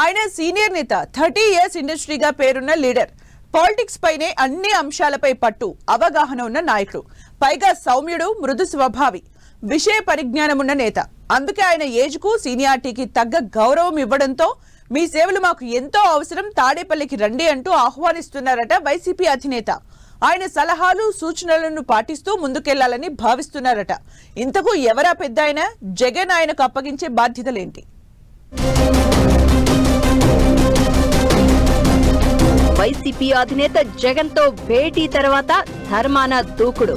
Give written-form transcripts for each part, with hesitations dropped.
ఆయన సీనియర్ నేత, 30 years ఇండస్ట్రీగా పేరున్న లీడర్. పాలిటిక్స్ పైనే అన్ని అంశాలపై పట్టు, అవగాహన ఉన్న నాయకుడు. పైగా సౌమ్యుడు, మృదు స్వభావి, విషయ పరిజ్ఞానమున్న నేత. అందుకే ఆయన ఏజ్కు, సీనియారిటీకి తగ్గ గౌరవం ఇవ్వడంతో మీ సేవలు మాకు ఎంతో అవసరం, తాడేపల్లికి రండి అంటూ ఆహ్వానిస్తున్నారట వైసీపీ అధినేత. ఆయన సలహాలు, సూచనలను పాటిస్తూ ముందుకెళ్లాలని భావిస్తున్నారట. ఇంతకు ఎవరా పెద్ద ఆయన? జగన్ ఆయనకు అప్పగించే బాధ్యతలేంటి? వైసీపీ అధినేత జగన్ తో భేటీ తర్వాత ధర్మాన దూకుడు.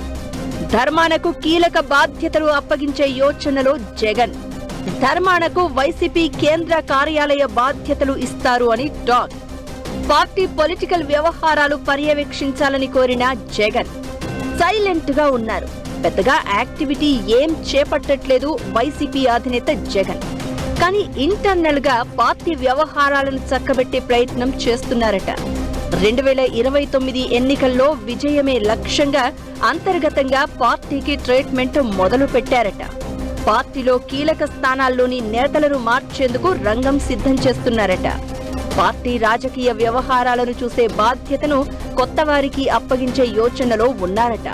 ధర్మానకు కీలక బాధ్యతలు అప్పగించే యోచనలో జగన్. ధర్మానకు వైసీపీ కేంద్ర కార్యాలయ బాధ్యతలు ఇస్తారు అని టాక్. పార్టీ పొలిటికల్ వ్యవహారాలు పర్యవేక్షించాలని కోరిన జగన్ సైలెంట్ గా ఉన్నారు. పెద్దగా యాక్టివిటీ ఏం చేపట్టట్లేదు వైసీపీ అధినేత జగన్. కానీ ఇంటర్నల్ గా పార్టీ వ్యవహారాలను చక్కబెట్టే ప్రయత్నం చేస్తున్నారట. 2029 ఎన్నికల్లో విజయమే లక్ష్యంగా అంతర్గతంగా పార్టీకి ట్రీట్మెంట్ మొదలు పెట్టారట. పార్టీలో కీలక స్థానాల్లోని నేతలను మార్చేందుకు రంగం సిద్ధం చేస్తున్నారట. పార్టీ రాజకీయ వ్యవహారాలను చూసే బాధ్యతను కొత్త వారికి అప్పగించే యోచనలో ఉన్నారట.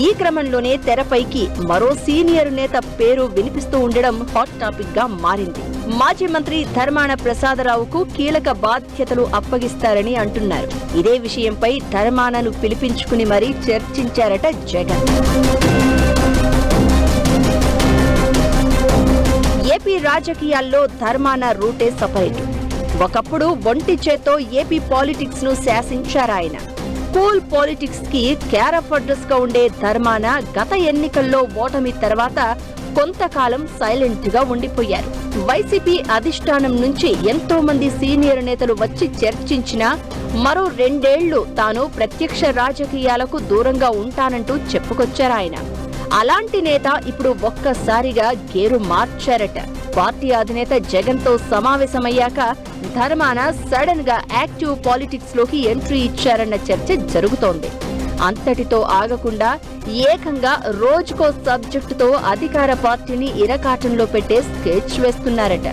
ఈ క్రమంలోనే తెరపైకి మరో సీనియర్ నేత పేరు వినిపిస్తూ ఉండడం హాట్ టాపిక్ గా మారింది. మాజీ మంత్రి ధర్మాన ప్రసాదరావుకు కీలక బాధ్యతలు అప్పగిస్తారని అంటున్నారు. ఇదే విషయంపై ధర్మానను పిలిపించుకుని మరీ చర్చించారట జగన్. ఏపీ రాజకీయాల్లో ధర్మాన రూటే సపరేట్. ఒకప్పుడు ఒంటి చేత్తో ఏపీ పాలిటిక్స్ ను శాసించారాయన. కూల్ పాలిటిక్స్ కి కేర్ ఆఫ్ అడ్రస్ గా ఉండే ధర్మాన గత ఎన్నికల్లో ఓటమి తర్వాత కొంతకాలం సైలెంట్ గా ఉండిపోయారు. వైసీపీ అధిష్టానం నుంచి ఎంతో మంది సీనియర్ నేతలు వచ్చి చర్చించినా మరో 2 ఏళ్లు తాను ప్రత్యక్ష రాజకీయాలకు దూరంగా ఉంటానంటూ చెప్పుకొచ్చారాయన. అలాంటి నేత ఇప్పుడు ఒక్కసారిగా గేరు మార్చారట. పార్టీ అధినేత జగన్ తో సమావేశమయ్యాక ధర్మాన సడన్ గా యాక్టివ్ పాలిటిక్స్ లోకి ఎంట్రీ ఇచ్చారన్న చర్చ జరుగుతోంది. అంతటితో ఆగకుండా ఏకంగా రోజుకో సబ్జెక్టుతో అధికార పార్టీని ఇరకాటంలో పెట్టే స్కెచ్ వేస్తున్నారట.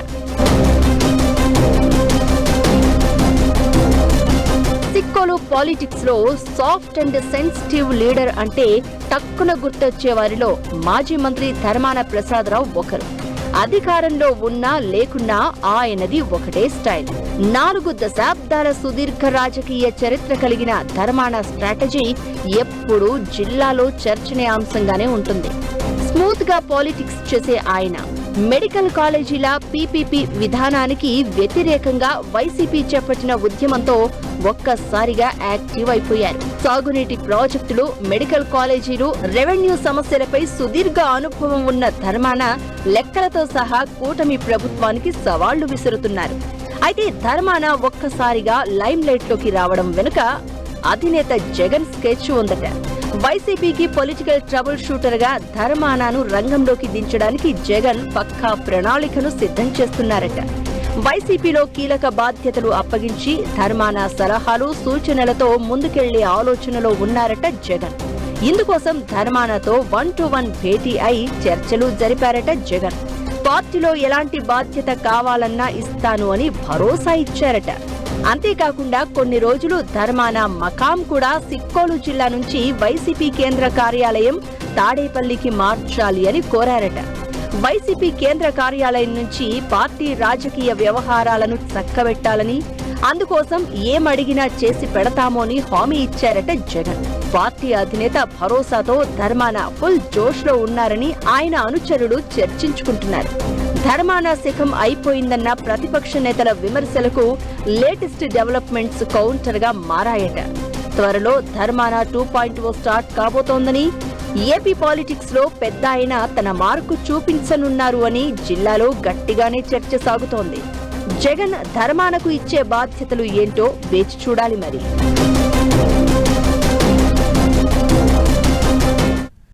సిక్కోలు పాలిటిక్స్ లో సాఫ్ట్ అండ్ సెన్సిటివ్ లీడర్ అంటే టక్కున గుర్తొచ్చే వారిలో మాజీ మంత్రి ధర్మాన ప్రసాదరావు ఒకరు. అధికారంలో ఉన్నా లేకున్నా ఆయనది ఒకటే స్టైల్. 4 దశాబ్దాల సుదీర్ఘ రాజకీయ చరిత్ర కలిగిన ధర్మాన స్ట్రాటజీ ఎప్పుడూ జిల్లాలో చర్చనీయాంశంగానే ఉంటుంది. స్మూత్ గా పాలిటిక్స్ చేసే ఆయన మెడికల్ కాలేజీల పీపీపీ విధానానికి వ్యతిరేకంగా వైసీపీ చేపట్టిన ఉద్యమంతో ఒక్కసారిగా యాక్టివ్ అయిపోయారు. సాగునీటి ప్రాజెక్టులు, మెడికల్ కాలేజీలు, రెవెన్యూ సమస్యలపై సుదీర్ఘ అనుభవం ఉన్న ధర్మాన లెక్కలతో సహా కూటమి ప్రభుత్వానికి సవాళ్లు విసురుతున్నారు. అయితే ధర్మాన ఒక్కసారిగా లైమ్ లైట్ లోకి రావడం వెనుక అధినేత జగన్ స్కెచ్ ఉందట. వైసీపీకి పొలిటికల్ ట్రబుల్ షూటర్ గా ధర్మానాను రంగంలోకి దించడానికి జగన్ పక్కా ప్రణాళికను సిద్ధం చేస్తున్నారట. వైసీపీలో కీలక బాధ్యతలు అప్పగించి ధర్మాన సలహాలు, సూచనలతో ముందుకెళ్లే ఆలోచనలో ఉన్నారట జగన్. ఇందుకోసం ధర్మానతో 1-to-1 భేటీ అయి చర్చలు జరిపారట జగన్. పార్టీలో ఎలాంటి బాధ్యత కావాలన్నా ఇస్తాను అని భరోసా ఇచ్చారట. అంతేకాకుండా కొన్ని రోజులు ధర్మాన మకాం కూడా సిక్కోలు జిల్లా నుంచి వైసీపీ కేంద్ర కార్యాలయం తాడేపల్లికి మార్చాలి అని కోరారట. వైసీపీ కేంద్ర కార్యాలయం నుంచి పార్టీ రాజకీయ వ్యవహారాలను చక్కబెట్టాలని, అందుకోసం ఏమడిగినా చేసి పెడతామోని హామీ ఇచ్చారట జగన్. పార్టీ అధినేత భరోసాతో ధర్మాన ఫుల్ జోష్ లో ఉన్నారని ఆయన అనుచరులు చర్చించుకుంటున్నారు. ధర్మాన శకం అయిపోయిందన్న ప్రతిపక్ష నేతల విమర్శలకు లేటెస్ట్ డెవలప్మెంట్స్ కౌంటర్ గా మారాయట. త్వరలో ధర్మాన 2.0 స్టార్ట్ కాబోతోందని, ఏపీ పాలిటిక్స్ లో పెద్ద ఆయన తన మార్కు చూపించనున్నారు అని జిల్లాలో గట్టిగానే చర్చ సాగుతోంది. జగన్ ధర్మానకు ఇచ్చే బాధ్యతలు ఏంటో వేచి చూడాలి మరి.